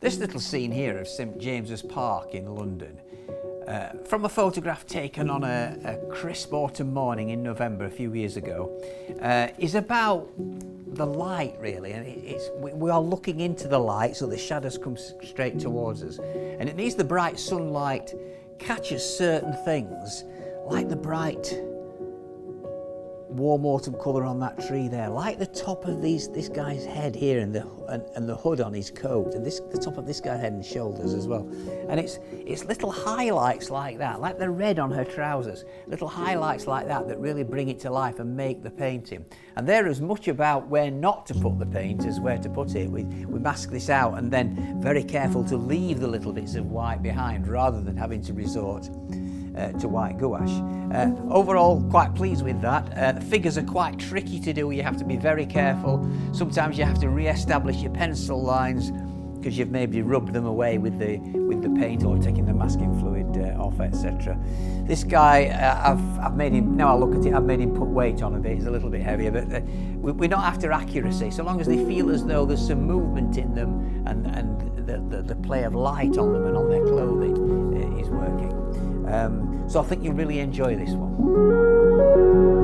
This little scene here of St James's Park in London, from a photograph taken on a crisp autumn morning in November a few years ago, is about the light really, and we are looking into the light so the shadows come straight towards us, and it needs the bright sunlight catches certain things, like the bright warm autumn colour on that tree there, like the top of this guy's head here and the hood on his coat, and the top of this guy's head and shoulders as well. And it's little highlights like that, like the red on her trousers, little highlights like that that really bring it to life and make the painting. And they're as much about where not to put the paint as where to put it. We mask this out and then very careful to leave the little bits of white behind rather than having to resort to white gouache. Overall, quite pleased with that. The figures are quite tricky to do. You have to be very careful. Sometimes you have to re-establish your pencil lines because you've maybe rubbed them away with the paint or taking the masking fluid off, etc. This guy, I've made him, now I look at it, I've made him put weight on a bit. He's a little bit heavier, but we're not after accuracy. So long as they feel as though there's some movement in them and the play of light on them and on their clothing is working. So I think you'll really enjoy this one.